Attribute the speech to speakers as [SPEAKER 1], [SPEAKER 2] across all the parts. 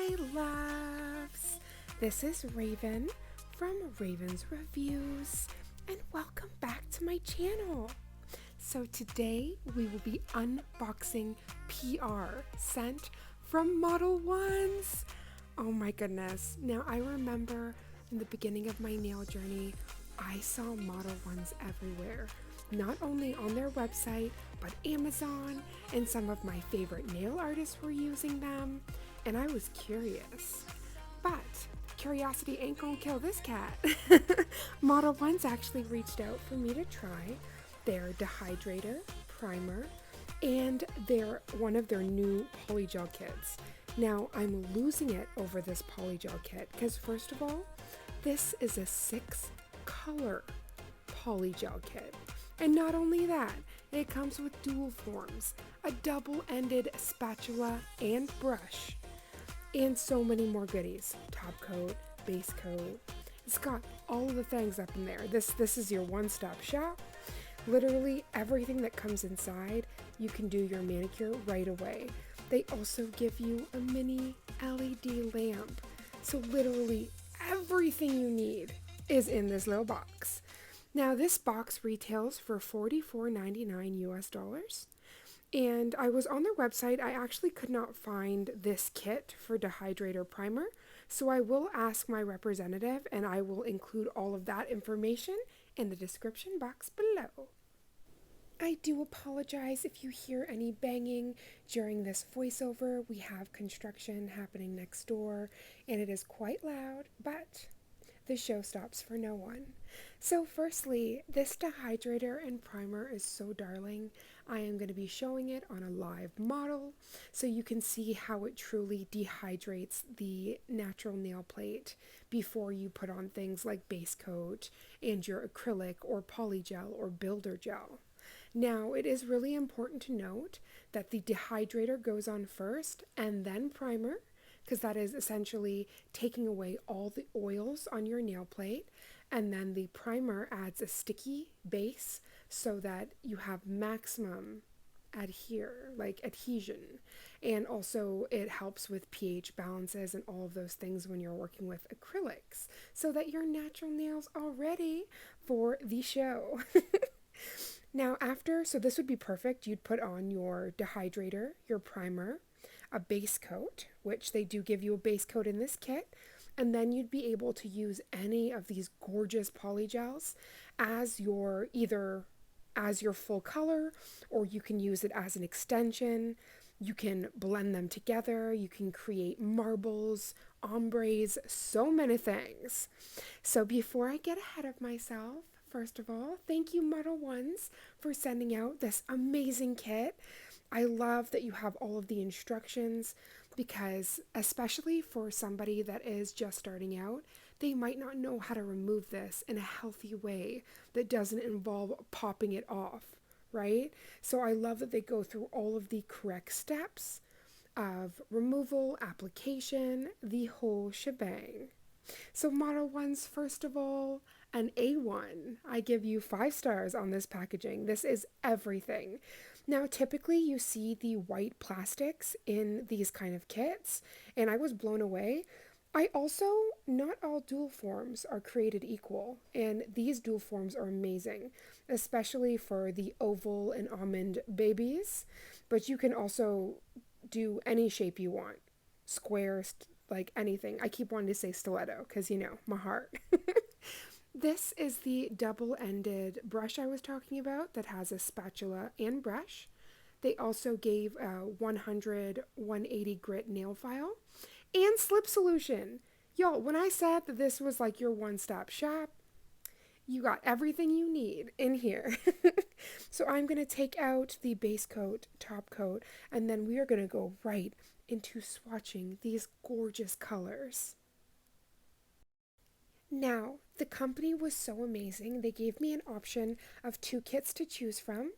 [SPEAKER 1] Hi loves! This is Raven from Raven's Reviews and welcome back to my channel. So today we will be unboxing PR sent from Modelones. Oh my goodness. Now I remember in the beginning of my nail journey, I saw Modelones everywhere. Not only on their website, but Amazon, and some of my favorite nail artists were using them, and I was curious. But curiosity ain't gonna kill this cat. Modelones actually reached out for me to try their Dehydrator, Primer, and one of their new polygel kits. Now, I'm losing it over this polygel kit because first of all, this is a 6-color polygel kit. And not only that, it comes with dual forms, a double-ended spatula and brush, and so many more goodies. Top coat, base coat. It's got all of the things up in there. This is your one-stop shop. Literally everything that comes inside, you can do your manicure right away. They also give you a mini LED lamp. So literally everything you need is in this little box. Now this box retails for $44.99 US. And I was on their website. I actually could not find this kit for Dehydrator Primer. So I will ask my representative and I will include all of that information in the description box below. I do apologize if you hear any banging during this voiceover. We have construction happening next door and it is quite loud, but the show stops for no one. So firstly, this Dehydrator and Primer is so darling. I am going to be showing it on a live model so you can see how it truly dehydrates the natural nail plate before you put on things like base coat and your acrylic or polygel or builder gel. Now, it is really important to note that the dehydrator goes on first and then primer, because that is essentially taking away all the oils on your nail plate, and then the primer adds a sticky base so that you have maximum adhesion, and also it helps with pH balances and all of those things when you're working with acrylics so that your natural nails are ready for the show. Now so this would be perfect. You'd put on your dehydrator, your primer, a base coat, which they do give you a base coat in this kit, and then you'd be able to use any of these gorgeous polygels as your full color, or you can use it as an extension. You can blend them together, you can create marbles, ombres, so many things. So before I get ahead of myself, first of all, thank you Modelones for sending out this amazing kit. I love that you have all of the instructions because especially for somebody that is just starting out, they might not know how to remove this in a healthy way that doesn't involve popping it off, right? So I love that they go through all of the correct steps of removal, application, the whole shebang. So Modelones, first of all, an A1. I give you 5 stars on this packaging. This is everything. Now, typically you see the white plastics in these kind of kits, and I was blown away. Not all dual forms are created equal, and these dual forms are amazing, especially for the oval and almond babies, but you can also do any shape you want. Squares, like anything. I keep wanting to say stiletto because, my heart. This is the double-ended brush I was talking about that has a spatula and brush. They also gave a 100-180 grit nail file and slip solution. Y'all, when I said that this was like your one-stop shop, you got everything you need in here. So I'm going to take out the base coat, top coat, and then we are going to go right into swatching these gorgeous colors. Now, the company was so amazing. They gave me an option of 2 kits to choose from,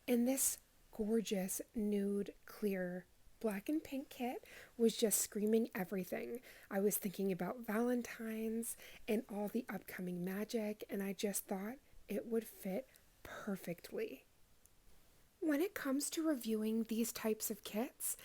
[SPEAKER 1] and this gorgeous nude clear black and pink kit was just screaming everything. I was thinking about Valentine's and all the upcoming magic, and I just thought it would fit perfectly. When it comes to reviewing these types of kits,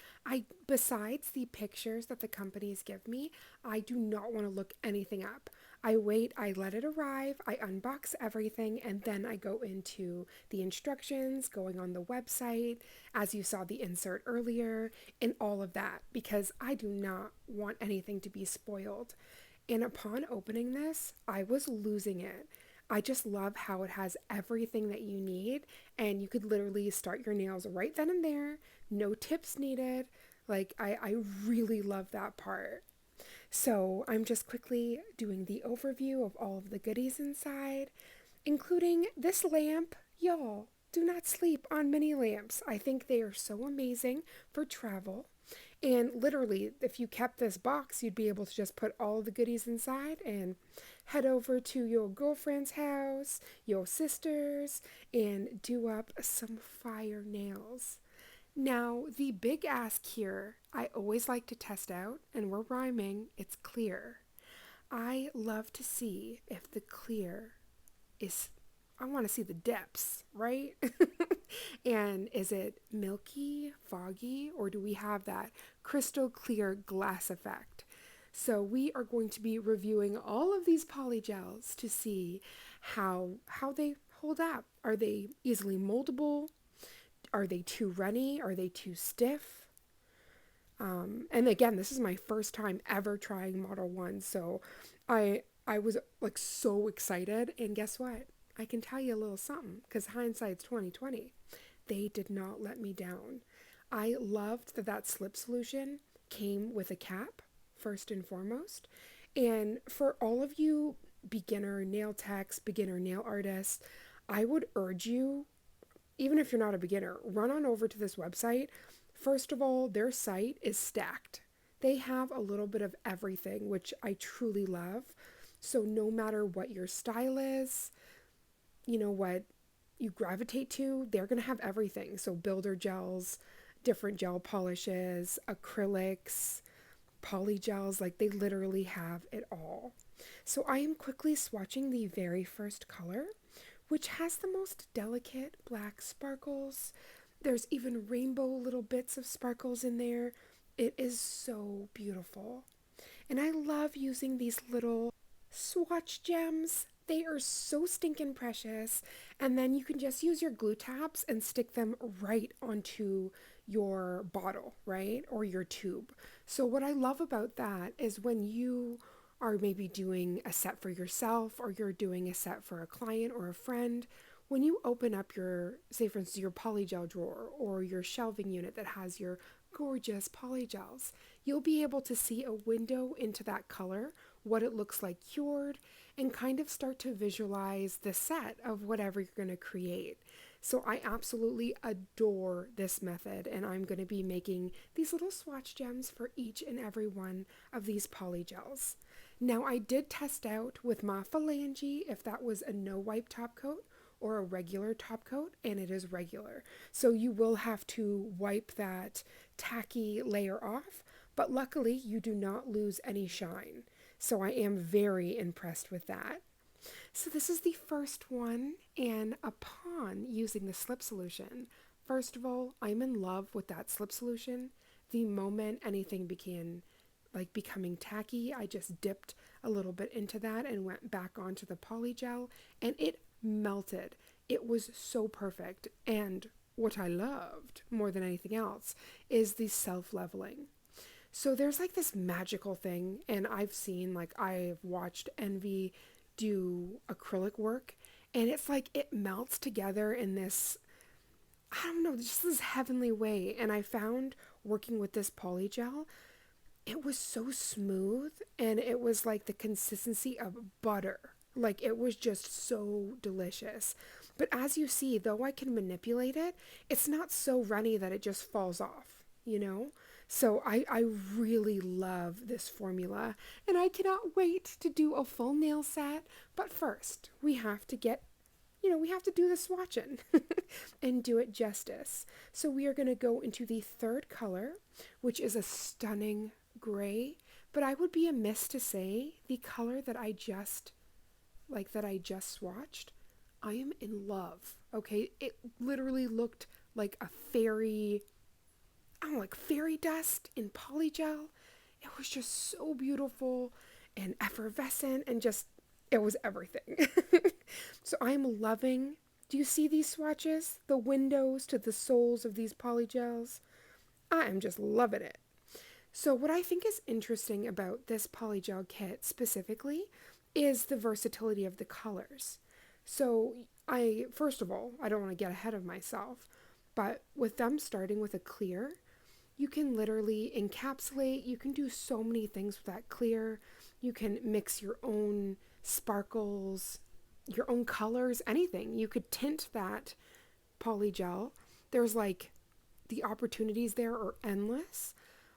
[SPEAKER 1] besides the pictures that the companies give me, I do not want to look anything up. I wait, I let it arrive, I unbox everything, and then I go into the instructions, going on the website, as you saw the insert earlier, and all of that, because I do not want anything to be spoiled. And upon opening this, I was losing it. I just love how it has everything that you need, and you could literally start your nails right then and there, no tips needed. Like, I really love that part. So I'm just quickly doing the overview of all of the goodies inside, including this lamp. Y'all, do not sleep on mini lamps. I think they are so amazing for travel. And literally, if you kept this box, you'd be able to just put all the goodies inside and head over to your girlfriend's house, your sister's, and do up some fire nails. Now, the big ask here, I always like to test out, and we're rhyming, it's clear. I love to see if the clear is, I want to see the depths, right? And is it milky, foggy, or do we have that crystal clear glass effect? So we are going to be reviewing all of these polygels to see how they hold up. Are they easily moldable? Are they too runny? Are they too stiff? And again, this is my first time ever trying Model 1, so I was like so excited, and guess what? I can tell you a little something, because hindsight's 2020. They did not let me down. I loved that slip solution came with a cap, first and foremost. And for all of you beginner nail techs, beginner nail artists, I would urge you, even if you're not a beginner, run on over to this website. First of all, their site is stacked. They have a little bit of everything, which I truly love. So no matter what your style is, you know, what you gravitate to, they're going to have everything. So builder gels, different gel polishes, acrylics, polygels, like they literally have it all. So I am quickly swatching the very first color, which has the most delicate black sparkles. There's even rainbow little bits of sparkles in there. It is so beautiful. And I love using these little swatch gems. They are so stinking precious. And then you can just use your glue tabs and stick them right onto your bottle, right? Or your tube. So what I love about that is when you are maybe doing a set for yourself, or you're doing a set for a client or a friend, when you open up your, say for instance, your polygel drawer or your shelving unit that has your gorgeous polygels, you'll be able to see a window into that color, what it looks like cured, and kind of start to visualize the set of whatever you're going to create. So I absolutely adore this method, and I'm going to be making these little swatch gems for each and every one of these polygels. Now, I did test out with my phalange if that was a no wipe top coat or a regular top coat, and it is regular. So you will have to wipe that tacky layer off, but luckily you do not lose any shine. So I am very impressed with that. So this is the first one, and upon using the slip solution, first of all, I'm in love with that slip solution. The moment anything began becoming tacky, I just dipped a little bit into that and went back onto the polygel, and it melted. It was so perfect. And what I loved more than anything else is the self-leveling. So there's this magical thing, and I've watched Envy do acrylic work, and it's it melts together in this, I don't know, just this heavenly way. And I found working with this polygel, it was so smooth, and it was like the consistency of butter. It was just so delicious. But as you see, though I can manipulate it, it's not so runny that it just falls off, you know? So I really love this formula, and I cannot wait to do a full nail set. But first, we have to do the swatching and do it justice. So we are going to go into the third color, which is a stunning gray, but I would be amiss to say the color that I just swatched, I am in love. Okay, it literally looked like a fairy, I don't know, like fairy dust in polygel. It was just so beautiful and effervescent and just, it was everything. So I'm loving, do you see these swatches? The windows to the soles of these polygels? I am just loving it. So what I think is interesting about this polygel kit specifically is the versatility of the colors. So first of all, I don't want to get ahead of myself, but with them starting with a clear, you can literally encapsulate, you can do so many things with that clear. You can mix your own sparkles, your own colors, anything. You could tint that polygel. There's like, the opportunities there are endless,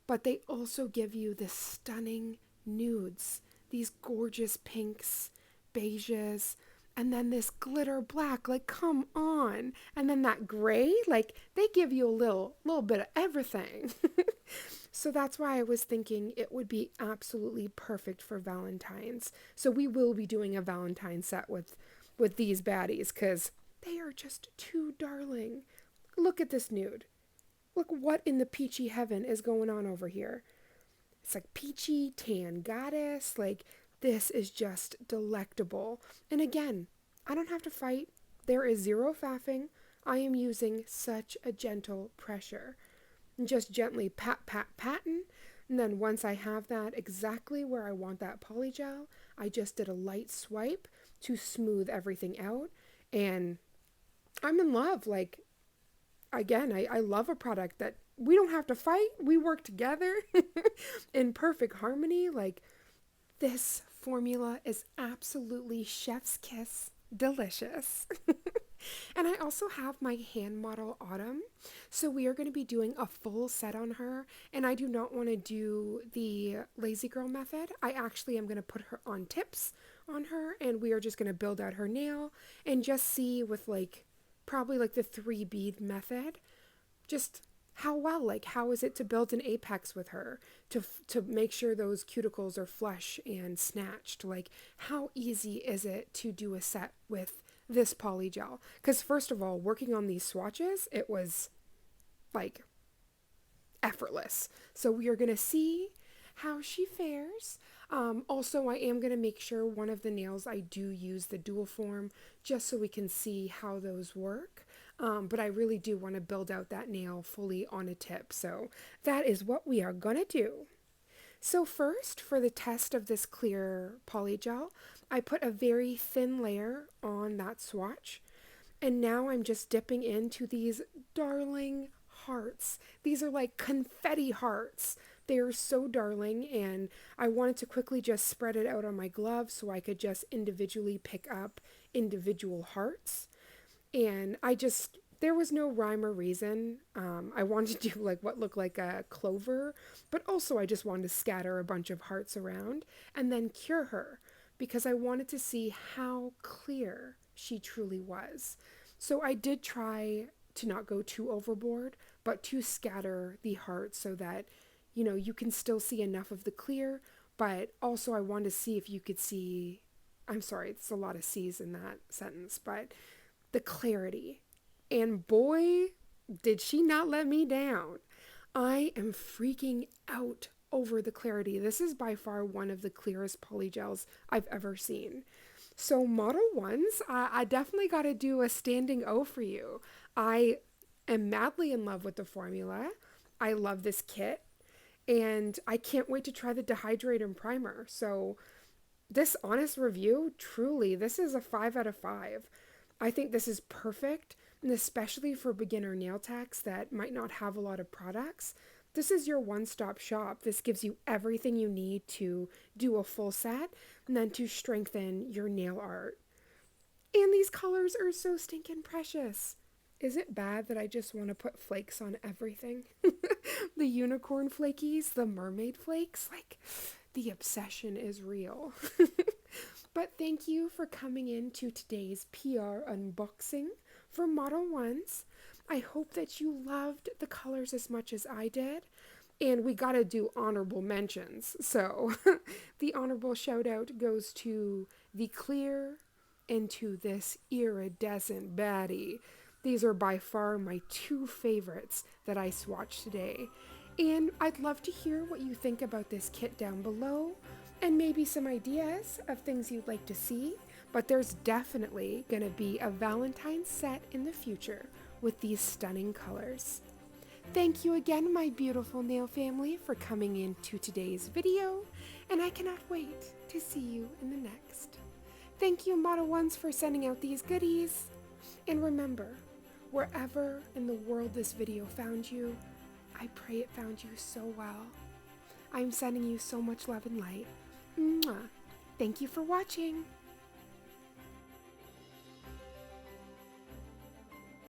[SPEAKER 1] but they also give you this stunning nudes, these gorgeous pinks, beiges, and then this glitter black, like come on. And then that gray, like they give you a little bit of everything. So that's why I was thinking it would be absolutely perfect for Valentine's. So we will be doing a Valentine's set with these baddies because they are just too darling. Look at this nude. Look what in the peachy heaven is going on over here. It's like peachy tan goddess. Like this is just delectable. And again, I don't have to fight. There is zero faffing. I am using such a gentle pressure. And just gently patting. And then once I have that exactly where I want that polygel, I just did a light swipe to smooth everything out. And I'm in love. Like, again, I love a product that we don't have to fight. We work together in perfect harmony. Like, this formula is absolutely chef's kiss delicious. And I also have my hand model Autumn. So we are going to be doing a full set on her. And I do not want to do the lazy girl method. I actually am going to put her on tips on her. And we are just going to build out her nail and just see with like, probably like the 3 bead method, just how well, like how is it to build an apex with her, to make sure those cuticles are flush and snatched, like how easy is it to do a set with this polygel? Because first of all, working on these swatches, it was like effortless. So we are going to see how she fares. Also, I am going to make sure one of the nails I do use the dual form just so we can see how those work. But I really do want to build out that nail fully on a tip. So that is what we are going to do. So first, for the test of this clear polygel, I put a very thin layer on that swatch. And now I'm just dipping into these darling hearts. These are like confetti hearts. They are so darling, and I wanted to quickly just spread it out on my glove so I could just individually pick up individual hearts. And there was no rhyme or reason. I wanted to do like what looked like a clover, but also I just wanted to scatter a bunch of hearts around and then cure her because I wanted to see how clear she truly was. So I did try to not go too overboard, but to scatter the hearts so that, you can still see enough of the clear, but also I wanted to see if you could see, I'm sorry, it's a lot of C's in that sentence, but the clarity. And boy, did she not let me down. I am freaking out over the clarity. This is by far one of the clearest polygels I've ever seen. So Modelones, I definitely got to do a standing O for you. I am madly in love with the formula. I love this kit. And I can't wait to try the Dehydrator and Primer. So this honest review, truly, this is a 5 out of 5. I think this is perfect, and especially for beginner nail techs that might not have a lot of products. This is your one-stop shop. This gives you everything you need to do a full set and then to strengthen your nail art. And these colors are so stinking precious. Is it bad that I just want to put flakes on everything? The unicorn flakies, the mermaid flakes, like the obsession is real. But thank you for coming into today's PR unboxing for Modelones. I hope that you loved the colors as much as I did. And we got to do honorable mentions. So the honorable shout out goes to the clear and to this iridescent baddie. These are by far my two favorites that I swatched today. And I'd love to hear what you think about this kit down below, and maybe some ideas of things you'd like to see. But there's definitely going to be a Valentine's set in the future with these stunning colors. Thank you again, my beautiful nail family, for coming into today's video, and I cannot wait to see you in the next. Thank you, Modelones, for sending out these goodies. And remember, wherever in the world this video found you, I pray it found you so well. I'm sending you so much love and light. Mwah. Thank you for watching.